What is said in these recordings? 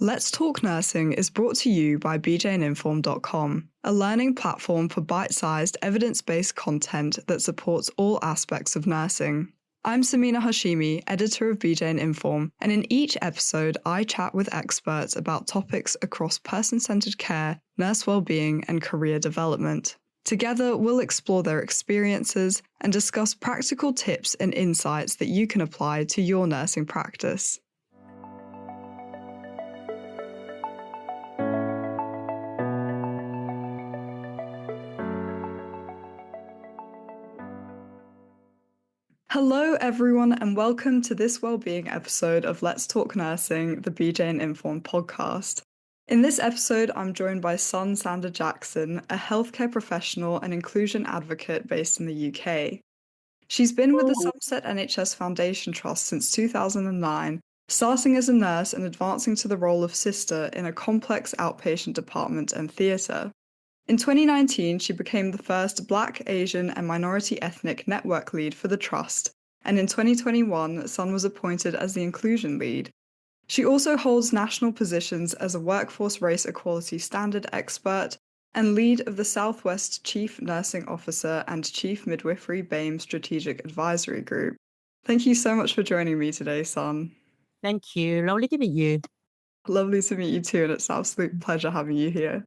Let's Talk Nursing is brought to you by bjninform.com, a learning platform for bite-sized, evidence-based content that supports all aspects of nursing. I'm Samina Hashimi, editor of BJ Inform, and in each episode I chat with experts about topics across person-centered care, nurse well-being, and career development. Together, we'll explore their experiences and discuss practical tips and insights that you can apply to your nursing practice. Hello everyone and welcome to this wellbeing episode of Let's Talk Nursing, the BJ and Inform podcast. In this episode, I'm joined by Sun Sander Jackson, a healthcare professional and inclusion advocate based in the UK. She's been with the Somerset NHS Foundation Trust since 2009, starting as a nurse and advancing to the role of sister in a complex outpatient department and theatre. In 2019, she became the first Black, Asian and minority ethnic network lead for the Trust, and in 2021, Sun was appointed as the inclusion lead. She also holds national positions as a workforce race equality standard expert and lead of the Southwest Chief Nursing Officer and Chief Midwifery BAME Strategic Advisory Group. Thank you so much for joining me today, Sun. Thank you. Lovely to meet you. Lovely to meet you too, and it's an absolute pleasure having you here.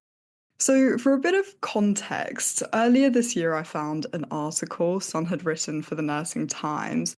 So for a bit of context, earlier this year I found an article Sun had written for the Nursing Times.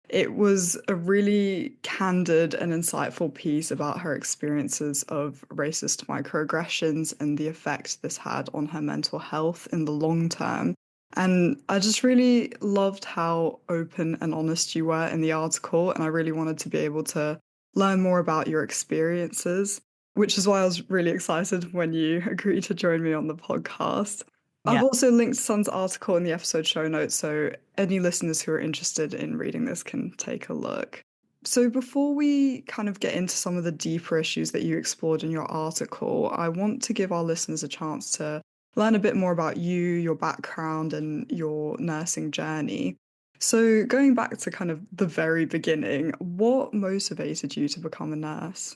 It was a really candid and insightful piece about her experiences of racist microaggressions and the effect this had on her mental health in the long term. And I just really loved how open and honest you were in the article, and I really wanted to be able to learn more about your experiences, which is why I was really excited when you agreed to join me on the podcast. Yeah. I've also linked Sun's article in the episode show notes, so any listeners who are interested in reading this can take a look. So before we kind of get into some of the deeper issues that you explored in your article, I want to give our listeners a chance to learn a bit more about you, your background, and your nursing journey. So going back to kind of the very beginning, what motivated you to become a nurse?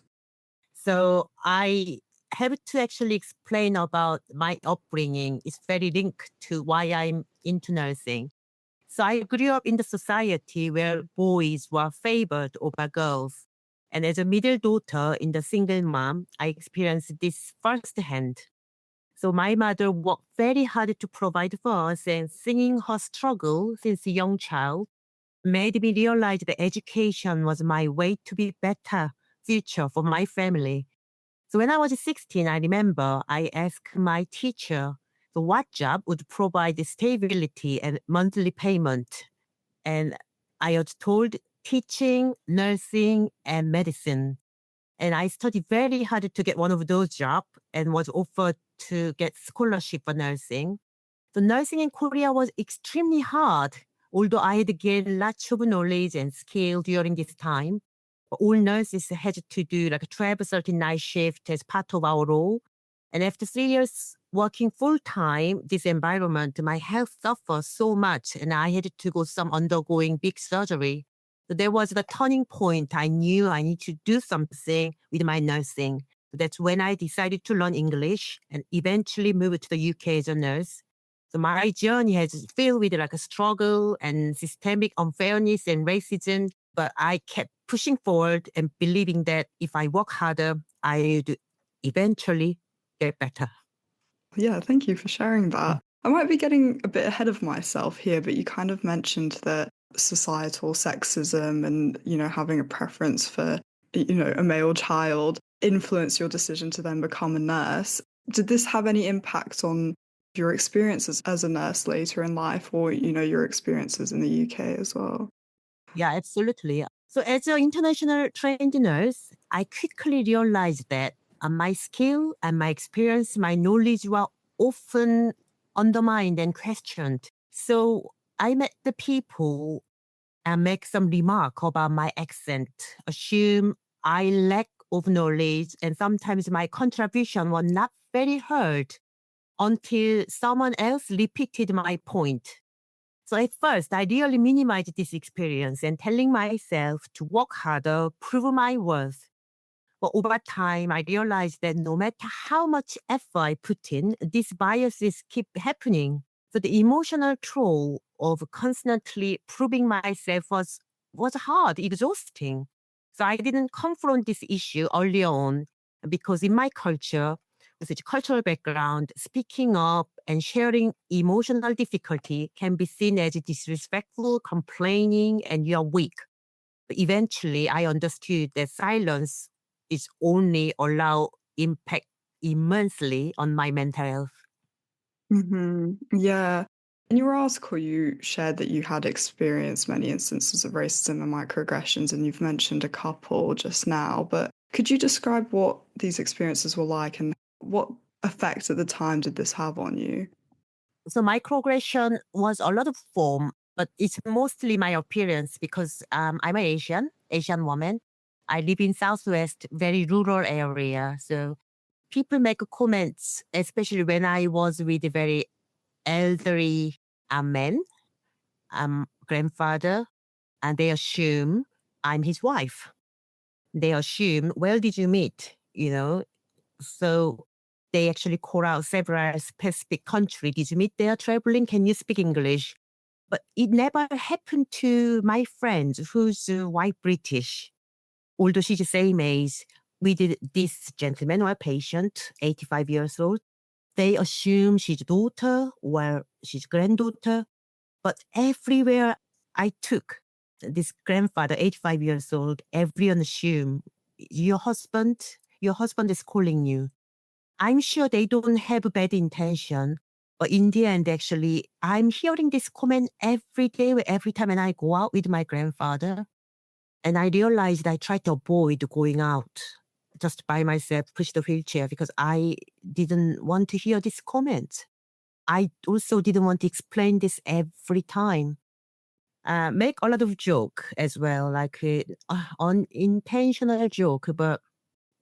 So I have to actually explain about my upbringing. It's very linked to why I'm into nursing. So I grew up in the society where boys were favored over girls. And as a middle daughter in the single mom, I experienced this firsthand. So my mother worked very hard to provide for us, and seeing her struggle since a young child made me realize that education was my way to be better future for my family. So when I was 16, I remember I asked my teacher, so what job would provide stability and monthly payment? And I was told teaching, nursing, and medicine. And I studied very hard to get one of those jobs and was offered to get scholarship for nursing. So nursing in Korea was extremely hard, although I had gained lots of knowledge and skill during this time. All nurses had to do like a 12-13 night shift as part of our role. And after 3 years working full-time, this environment, my health suffered so much and I had to go some undergoing big surgery. So there was the turning point. I knew I need to do something with my nursing. So that's when I decided to learn English and eventually moved to the UK as a nurse. So my journey has filled with like a struggle and systemic unfairness and racism, but I kept pushing forward and believing that if I work harder, I would eventually get better. Yeah, thank you for sharing that. I might be getting a bit ahead of myself here, but you kind of mentioned that societal sexism and, having a preference for, a male child influenced your decision to then become a nurse. Did this have any impact on your experiences as a nurse later in life or, your experiences in the UK as well? Yeah, absolutely. So as an international trained nurse, I quickly realized that my skill and my experience, my knowledge were often undermined and questioned. So I met the people and make some remark about my accent, assume I lack of knowledge, and sometimes my contribution was not very heard until someone else repeated my point. So at first, I really minimized this experience and telling myself to work harder, prove my worth. But over time, I realized that no matter how much effort I put in, these biases keep happening. So the emotional toll of constantly proving myself was hard, exhausting. So I didn't confront this issue early on because in my culture, with such cultural background, speaking up and sharing emotional difficulty can be seen as disrespectful, complaining, and you're weak. But eventually, I understood that silence is only allow impact immensely on my mental health. Yeah. In your article, you shared that you had experienced many instances of racism and microaggressions, and you've mentioned a couple just now. But could you describe what these experiences were like and what effect at the time did this have on you? So microaggression was a lot of form, but it's mostly my appearance because I'm an Asian woman. I live in Southwest, very rural area. So people make comments, especially when I was with a very elderly men, grandfather, and they assume I'm his wife. They assume, where did you meet? So they actually call out several specific countries. Did you meet there traveling? Can you speak English? But it never happened to my friend who's white British. Although she's the same age, we did this gentleman or patient, 85 years old. They assume she's daughter or she's granddaughter. But everywhere I took this grandfather, 85 years old, everyone assumed your husband is calling you. I'm sure they don't have bad intention, but in the end, actually, I'm hearing this comment every day, every time when I go out with my grandfather. And I realized I tried to avoid going out just by myself, push the wheelchair because I didn't want to hear this comment. I also didn't want to explain this every time. Make a lot of joke as well, like unintentional joke. But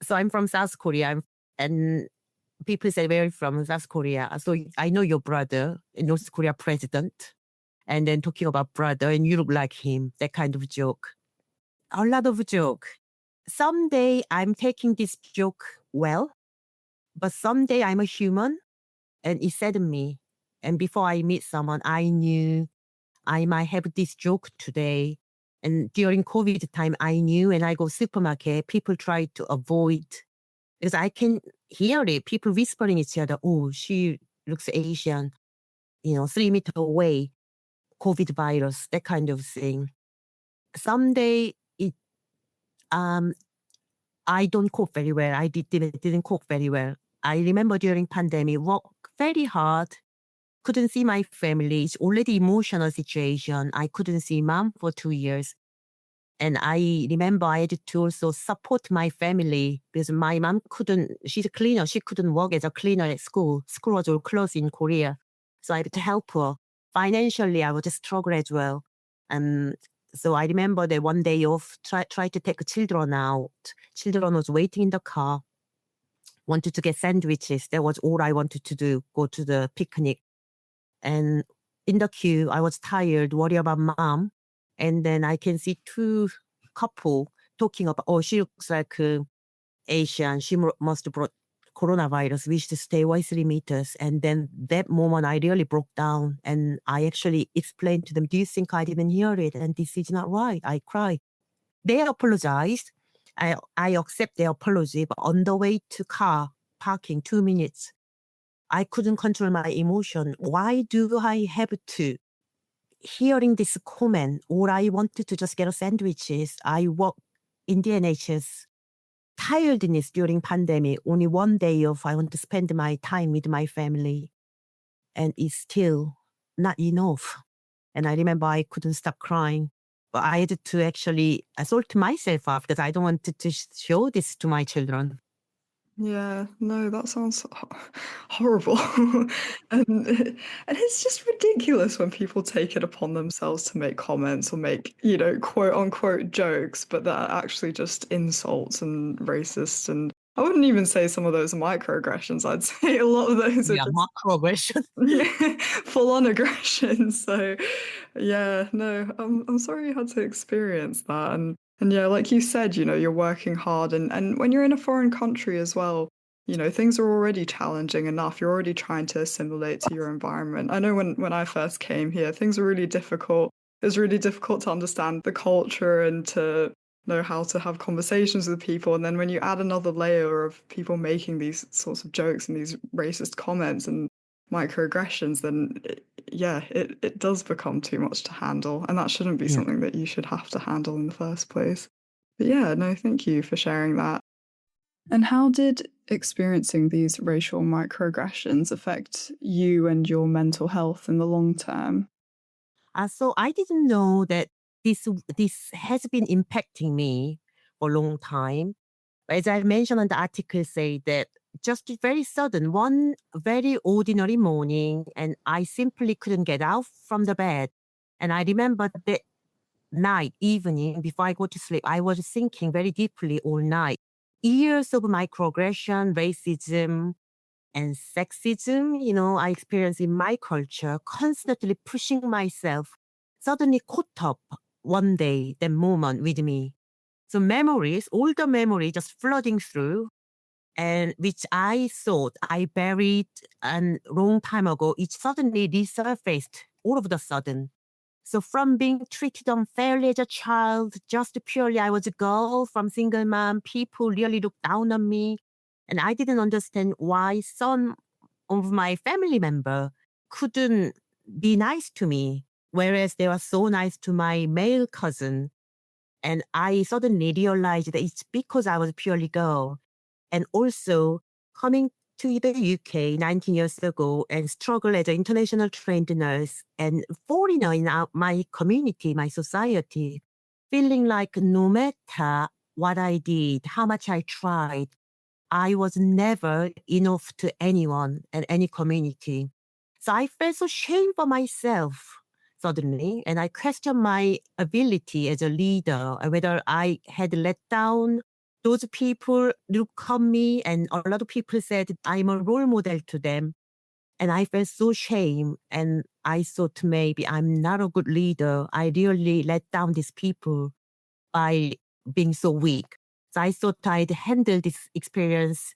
so I'm from South Korea, and people say, "Where are you from?" South Korea. So I know your brother, North Korea president, and then talking about brother, and you look like him. That kind of joke. A lot of joke. Someday I'm taking this joke well, but someday I'm a human, and it saddened me. And before I meet someone, I knew I might have this joke today. And during COVID time, I knew when I go supermarket, people try to avoid because I can hear it. People whispering each other, "Oh, she looks Asian," 3 meters away, COVID virus, that kind of thing. Someday um, I don't cope very well. I didn't cope very well. I remember during pandemic, work very hard, couldn't see my family. It's already emotional situation. I couldn't see mom for 2 years. And I remember I had to also support my family because my mom she's a cleaner. She couldn't work as a cleaner at school. School was all closed in Korea. So I had to help her. Financially, I was just struggle as well. And so I remember that one day off, try to take children out. Children was waiting in the car, wanted to get sandwiches. That was all I wanted to do, go to the picnic. And in the queue, I was tired, worried about mom. And then I can see two couple talking about, oh, she looks like Asian. She must have brought coronavirus. We should stay away 3 meters. And then that moment, I really broke down. And I actually explained to them, do you think I didn't hear it? And this is not right. I cried. They apologized. I accept their apology. But on the way to car, parking, 2 minutes, I couldn't control my emotion. Why do I have to? Hearing this comment, all I wanted to just get a sandwiches. I work in the NHS. Tiredness during pandemic, only one day off. I want to spend my time with my family. And it's still not enough. And I remember I couldn't stop crying. But I had to actually assault myself after that. I don't want to show this to my children. Yeah, no, that sounds horrible. And and it's just ridiculous when people take it upon themselves to make comments or make, quote unquote jokes, but that are actually just insults and racist. And I wouldn't even say some of those are microaggressions. I'd say a lot of those are Yeah, just macroaggression. full on aggression. So yeah, no, I'm sorry you had to experience that. And And yeah, like you said, you're working hard and when you're in a foreign country as well, things are already challenging enough. You're already trying to assimilate to your environment. I know when I first came here, things were really difficult. It was really difficult to understand the culture and to know how to have conversations with people. And then when you add another layer of people making these sorts of jokes and these racist comments and microaggressions, then yeah, it does become too much to handle. And that shouldn't be Yeah. something that you should have to handle in the first place. But yeah, no, thank you for sharing that. And how did experiencing these racial microaggressions affect you and your mental health in the long term? So I didn't know that this has been impacting me for a long time. As I mentioned in the article, say that just very sudden, one very ordinary morning, and I simply couldn't get out from the bed. And I remember that night, evening, before I go to sleep, I was thinking very deeply all night. Years of microaggression, racism, and sexism, I experienced in my culture, constantly pushing myself, suddenly caught up one day, that moment with me. So memories, all the memories just flooding through, and which I thought I buried a long time ago, it suddenly resurfaced all of a sudden. So from being treated unfairly as a child, just purely I was a girl from single mom, people really looked down on me. And I didn't understand why some of my family member couldn't be nice to me, whereas they were so nice to my male cousin. And I suddenly realized that it's because I was purely girl. And also coming to the UK 19 years ago and struggle as an international trained nurse and foreigner in my community, my society, feeling like no matter what I did, how much I tried, I was never enough to anyone and any community. So I felt so shame for myself suddenly, and I questioned my ability as a leader, and whether I had let down those people look on me, and a lot of people said I'm a role model to them. And I felt so shame, and I thought maybe I'm not a good leader. I really let down these people by being so weak. So I thought I'd handle this experience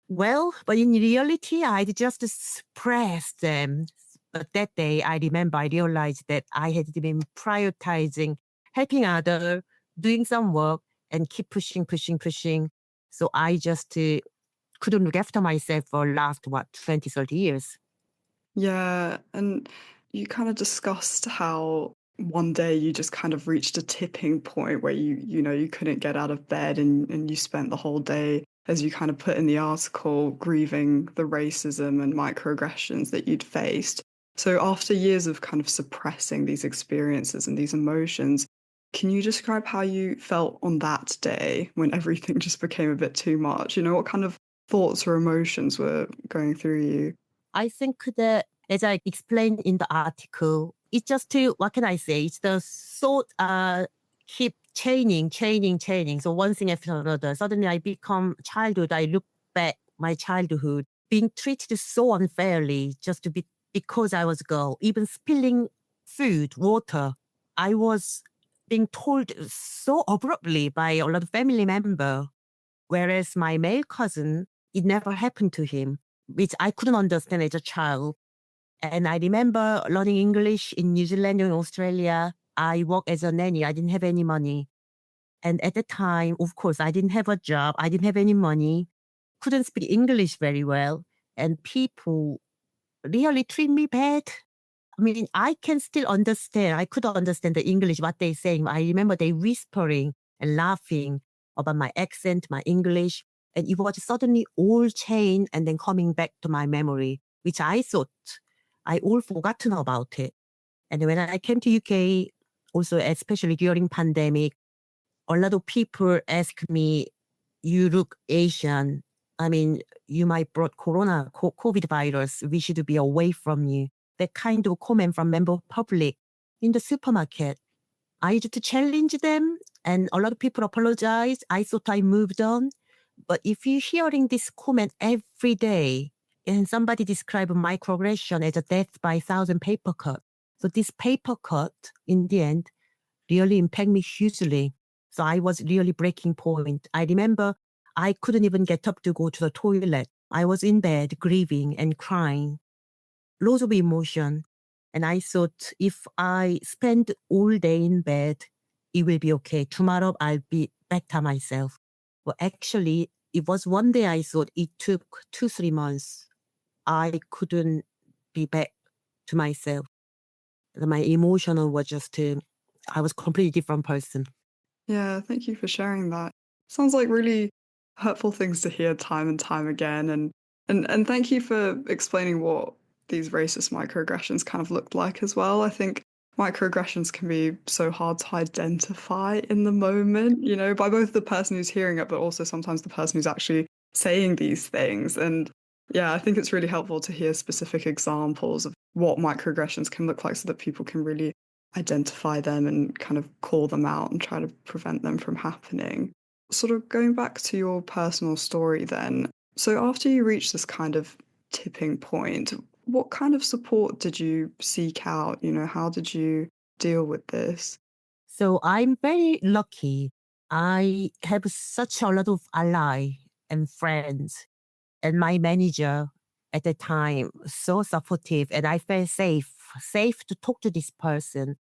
well, but in reality, I'd just suppressed them. But that day, I remember I realized that I had been prioritizing helping others, doing some work, and keep pushing, pushing, pushing. So I just couldn't look after myself for last, 20, 30 years. Yeah, and you kind of discussed how one day you just kind of reached a tipping point where you couldn't get out of bed and you spent the whole day, as you kind of put in the article, grieving the racism and microaggressions that you'd faced. So after years of kind of suppressing these experiences and these emotions, can you describe how you felt on that day when everything just became a bit too much? What kind of thoughts or emotions were going through you? I think that, as I explained in the article, it's just what can I say? It's the thought keep chaining. So one thing after another. Suddenly I become childhood. I look back my childhood, being treated so unfairly just because I was a girl, even spilling food, water. I was being told so abruptly by a lot of family member, whereas my male cousin, it never happened to him, which I couldn't understand as a child. And I remember learning English in New Zealand and Australia. I worked as a nanny. I didn't have any money. And at the time, of course, I didn't have a job. I didn't have any money. Couldn't speak English very well. And people really treat me bad. I mean, I can still understand. I could understand the English, what they're saying. I remember they whispering and laughing about my accent, my English. And it was suddenly all changed and then coming back to my memory, which I thought I all forgotten about it. And when I came to UK, also especially during pandemic, a lot of people ask me, you look Asian. I mean, you might brought COVID virus. We should be away from you. That kind of comment from member of public in the supermarket. I used to challenge them and a lot of people apologize. I thought I moved on. But if you're hearing this comment every day and somebody describe microaggression as a death by 1,000 paper cut. So this paper cut in the end really impact me hugely. So I was really breaking point. I remember I couldn't even get up to go to the toilet. I was in bed grieving and crying, loads of emotion. And I thought if I spend all day in bed, it will be okay. Tomorrow I'll be back to myself. Well, actually, it was one day I thought it took 2, 3 months. I couldn't be back to myself. My emotional was just, I was a completely different person. Yeah, thank you for sharing that. Sounds like really hurtful things to hear time and time again, and thank you for explaining what these racist microaggressions kind of looked like as well. I think microaggressions can be so hard to identify in the moment, by both the person who's hearing it, but also sometimes the person who's actually saying these things. And yeah, I think it's really helpful to hear specific examples of what microaggressions can look like so that people can really identify them and kind of call them out and try to prevent them from happening. Sort of going back to your personal story then, so after you reached this kind of tipping point, what kind of support did you seek out? How did you deal with this? So I'm very lucky. I have such a lot of ally and friends, and my manager at the time so supportive, and I felt safe to talk to this person.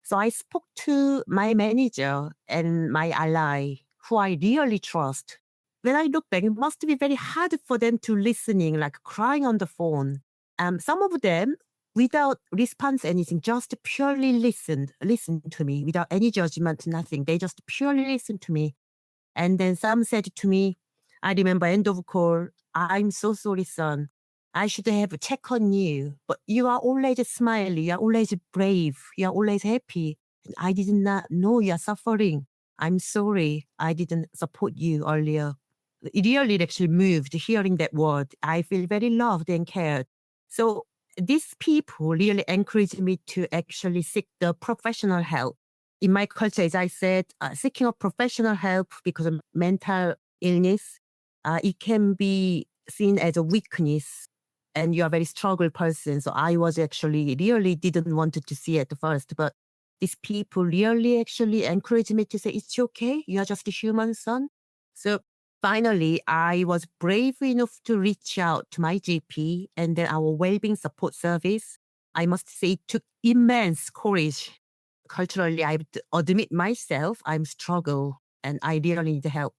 So I spoke to my manager and my ally, who I really trust. When I look back, it must be very hard for them to listening, like crying on the phone. Some of them, without response anything, just purely listened to me without any judgment, nothing. They just purely listened to me. And then some said to me, I remember end of call, I'm so sorry, son. I should have checked on you, but you are always smiling, you are always brave, you are always happy. And I did not know you are suffering. I'm sorry I didn't support you earlier. It really actually moved hearing that word. I feel very loved and cared. So these people really encouraged me to actually seek the professional help. In my culture, as I said, seeking a professional help because of mental illness, it can be seen as a weakness and you're a very struggle person. So I was actually really didn't want to see it at first, but these people really actually encouraged me to say, it's okay. You are just a human, son. So finally, I was brave enough to reach out to my GP and then our well-being support service. I must say it took immense courage. Culturally, I would admit myself, I'm struggle and I really need help.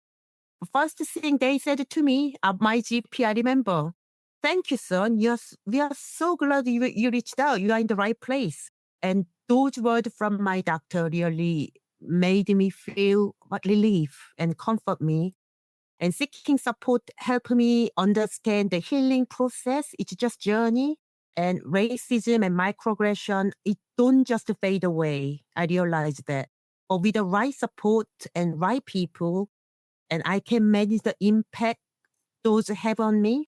First thing they said to me at my GP, I remember, thank you, son. We are so glad you reached out. You are in the right place. And those words from my doctor really made me feel relief and comfort me. And seeking support helped me understand the healing process. It's just journey. And racism and microaggression, it don't just fade away. I realized that. But with the right support and right people, and I can manage the impact those have on me.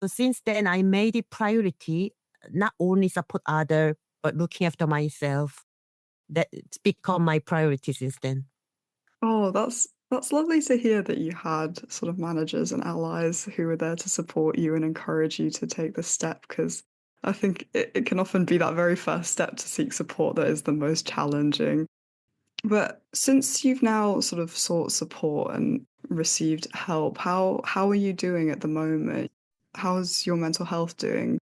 So since then, I made it priority, not only support other, but looking after myself. That's become my priority since then. Oh, that's lovely to hear that you had sort of managers and allies who were there to support you and encourage you to take this step, because I think it can often be that very first step to seek support that is the most challenging. But since you've now sort of sought support and received help, how are you doing at the moment? How's your mental health doing?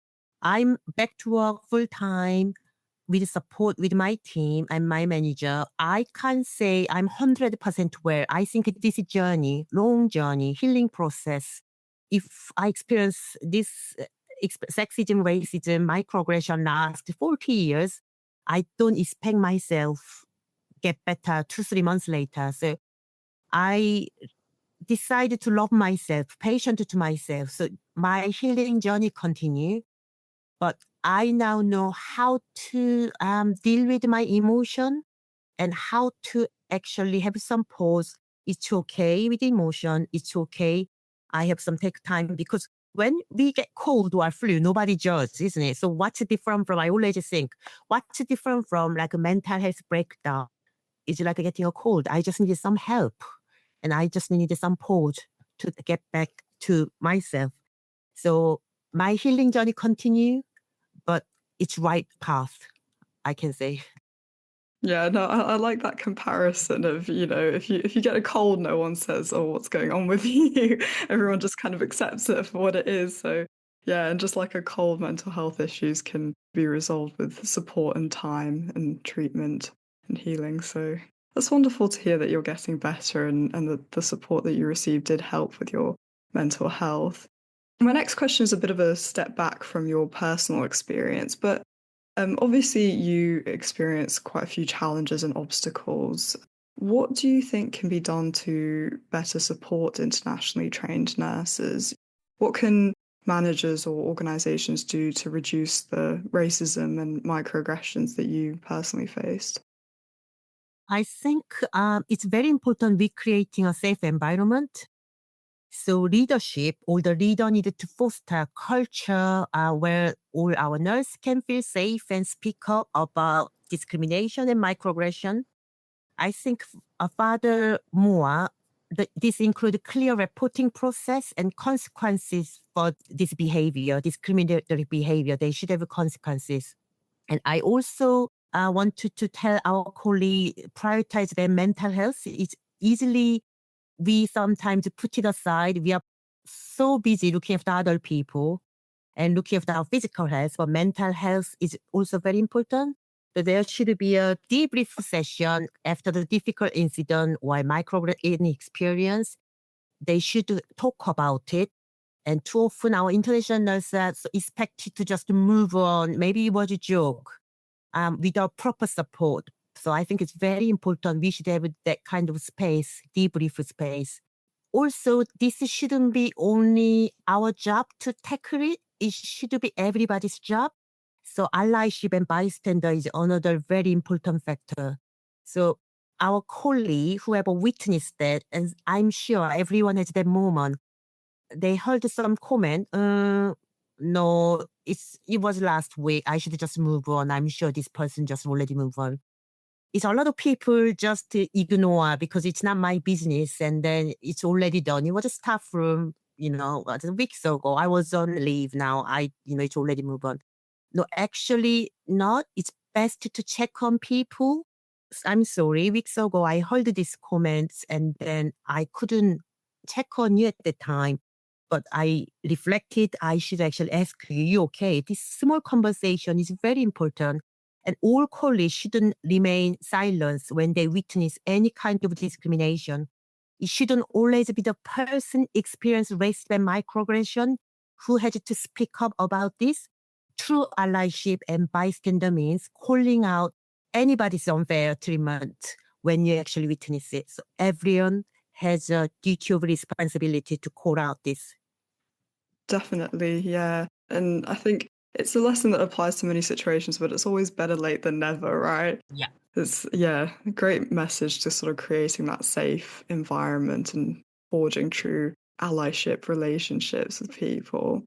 I'm back to work full time with support with my team and my manager. I can't say I'm 100% well. I think this is journey, long journey, healing process. If I experience this sexism, racism, microaggression last 40 years, I don't expect myself get better 2, 3 months later. So I decided to love myself, patient to myself. So my healing journey continue, but I now know how to deal with my emotion and how to actually have some pause. It's okay with emotion. It's okay. I have some take time because when we get cold or flu, nobody judges, isn't it? So what's different from, I always think, what's different from like a mental health breakdown? It's like getting a cold. I just needed some help and I just needed some pause to get back to myself. So my healing journey continue, but it's right path, I can say. Yeah, no, I like that comparison of, if you get a cold, no one says, "Oh, what's going on with you?" Everyone just kind of accepts it for what it is. So, yeah, and just like a cold, mental health issues can be resolved with support and time and treatment and healing. So that's wonderful to hear that you're getting better and that the support that you received did help with your mental health. My next question is a bit of a step back from your personal experience, but obviously, you experience quite a few challenges and obstacles. What do you think can be done to better support internationally trained nurses? What can managers or organizations do to reduce the racism and microaggressions that you personally faced? I think it's very important we creating a safe environment. So leadership or the leader needed to foster a culture where all our nurses can feel safe and speak up about discrimination and microaggression. I think furthermore, this include clear reporting process and consequences for this behavior, discriminatory behavior. They should have consequences. And I also wanted to tell our colleague prioritize their mental health. It's easily we sometimes put it aside. We are so busy looking after other people and looking after our physical health, but mental health is also very important. So there should be a debrief session after the difficult incident or microaggression experience. They should talk about it. And too often our international nurses are expected to just move on. Maybe it was a joke without proper support. So I think it's very important we should have that kind of space, debrief space. Also, this shouldn't be only our job to tackle it. It should be everybody's job. So allyship and bystander is another very important factor. So our colleague who have witnessed that, and I'm sure everyone has that moment, they heard some comment, no, it was last week. I should just move on. I'm sure this person just already moved on. It's a lot of people just ignore because it's not my business and then it's already done. It was a staff room, weeks ago. I was on leave now. It's already moved on. No, actually not. It's best to check on people. I'm sorry. Weeks ago, I heard these comments and then I couldn't check on you at the time. But I reflected, I should actually ask you, you okay? This small conversation is very important. And all colleagues shouldn't remain silent when they witness any kind of discrimination. It shouldn't always be the person experiencing racism and microaggression who had to speak up about this. True allyship and bystander means calling out anybody's unfair treatment when you actually witness it. So everyone has a duty of responsibility to call out this. Definitely, yeah. And I think it's a lesson that applies to many situations, but it's always better late than never, right? Yeah. It's, yeah, a great message to sort of creating that safe environment and forging true allyship relationships with people.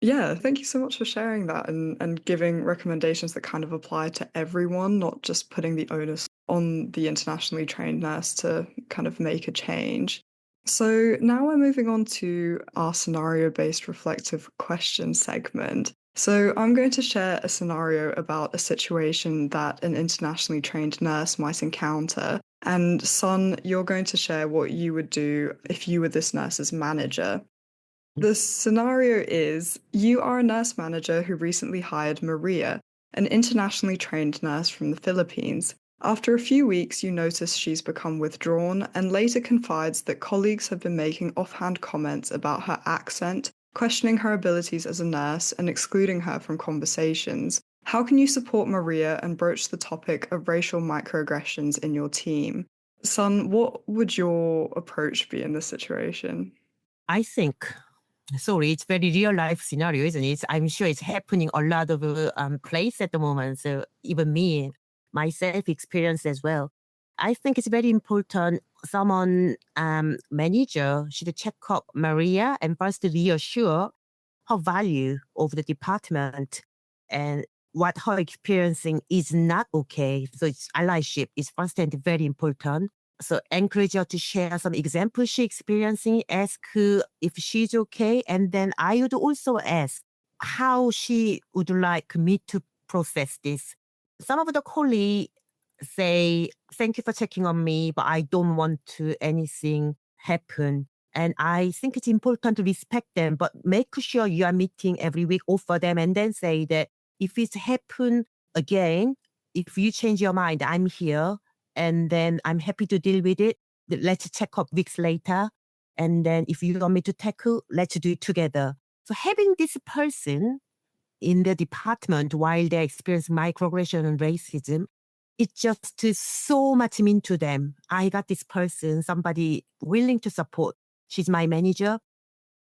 Yeah, thank you so much for sharing that and giving recommendations that kind of apply to everyone, not just putting the onus on the internationally trained nurse to kind of make a change. So now we're moving on to our scenario-based reflective question segment. So I'm going to share a scenario about a situation that an internationally trained nurse might encounter. And Sun, you're going to share what you would do if you were this nurse's manager. The scenario is you are a nurse manager who recently hired Maria, an internationally trained nurse from the Philippines. After a few weeks, you notice she's become withdrawn and later confides that colleagues have been making offhand comments about her accent, questioning her abilities as a nurse, and excluding her from conversations. How can you support Maria and broach the topic of racial microaggressions in your team? Sun, what would your approach be in this situation? I think, sorry, it's very real life scenario, isn't it? I'm sure it's happening a lot of place at the moment. So even me, myself experience as well. I think it's very important. Someone manager should check up Maria and first reassure her value of the department and what her experiencing is not okay. So it's allyship is first and very important. So encourage her to share some examples she experiencing, ask her if she's okay. And then I would also ask how she would like me to process this. Some of the colleagues say, thank you for checking on me, but I don't want to anything happen. And I think it's important to respect them, but make sure you are meeting every week, offer them, and then say that if it's happen again, if you change your mind, I'm here, and then I'm happy to deal with it. Let's check up weeks later. And then if you want me to tackle, let's do it together. So having this person in the department while they experience microaggression and racism, it just is so much mean to them. I got this person, somebody willing to support. She's my manager.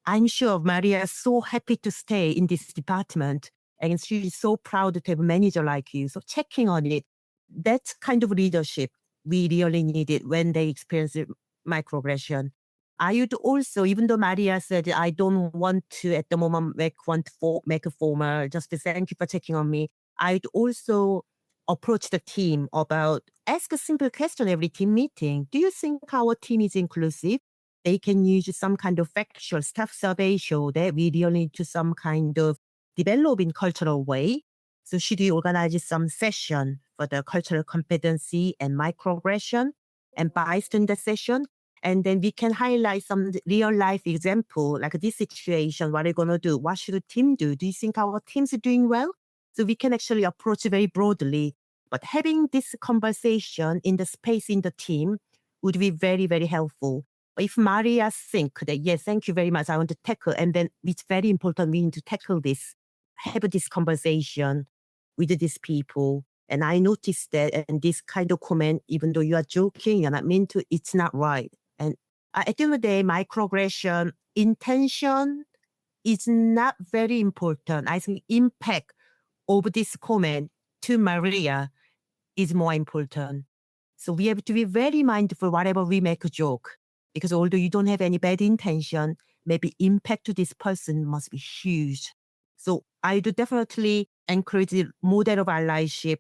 I'm sure Maria is so happy to stay in this department and she's so proud to have a manager like you. So checking on it, that's kind of leadership we really need it when they experience microaggression. I would also, even though Maria said, I don't want to at the moment make a formal, just to thank you for checking on me. I'd also approach the team about, ask a simple question every team meeting. Do you think our team is inclusive? They can use some kind of factual staff survey show that we really need to some kind of develop in cultural way. So should we organize some session for the cultural competency and microaggression and bystander session? And then we can highlight some real life example, like this situation, what are you going to do? What should the team do? Do you think our teams are doing well? So we can actually approach very broadly. But having this conversation in the space in the team would be very, very helpful. But if Maria think that, yes, thank you very much, I want to tackle, and then it's very important, we need to tackle this, have this conversation with these people. And I noticed that, and this kind of comment, even though you are joking, you're not meant to, it's not right. And at the end of the day, microaggression, intention is not very important. I think impact of this comment to Maria is more important. So we have to be very mindful whatever we make a joke, because although you don't have any bad intention, maybe impact to this person must be huge. So I do definitely encourage the model of allyship.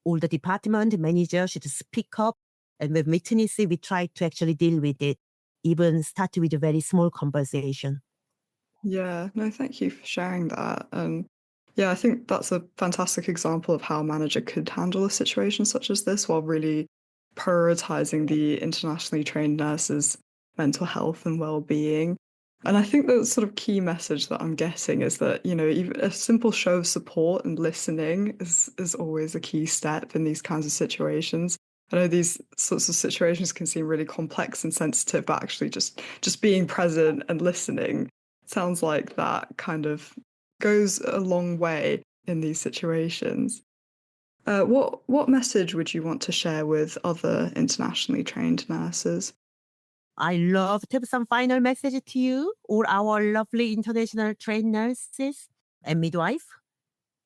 All the department manager should speak up, and with witnesses, we try to actually deal with it, even start with a very small conversation. Yeah, no, thank you for sharing that. And yeah, I think that's a fantastic example of how a manager could handle a situation such as this while really prioritizing the internationally trained nurses' mental health and well-being. And I think the sort of key message that I'm getting is that, you know, even a simple show of support and listening is always a key step in these kinds of situations. I know these sorts of situations can seem really complex and sensitive, but actually just being present and listening sounds like that kind of goes a long way in these situations. What message would you want to share with other internationally trained nurses? I love to have some final message to you, all our lovely international trained nurses and midwife.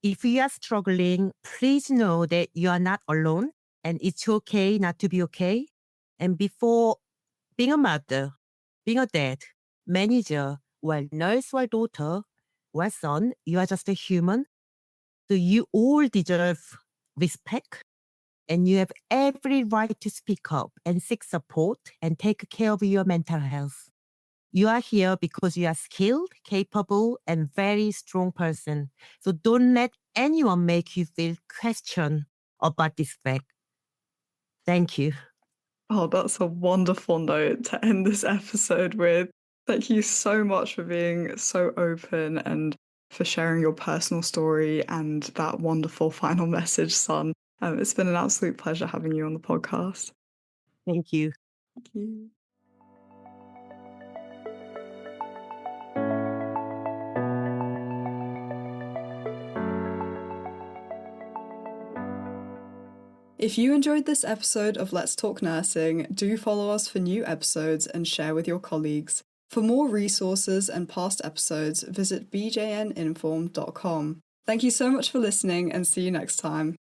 If you are struggling, please know that you are not alone and it's okay not to be okay. And before being a mother, being a dad, manager, well, nurse or daughter or son, you are just a human. So you all deserve respect and you have every right to speak up and seek support and take care of your mental health. You are here because you are skilled, capable, and very strong person. So don't let anyone make you feel question about this fact. Thank you. Oh, that's a wonderful note to end this episode with. Thank you so much for being so open and for sharing your personal story and that wonderful final message, son. It's been an absolute pleasure having you on the podcast. Thank you. Thank you. If you enjoyed this episode of Let's Talk Nursing, do follow us for new episodes and share with your colleagues. For more resources and past episodes, visit bjninform.com. Thank you so much for listening and see you next time.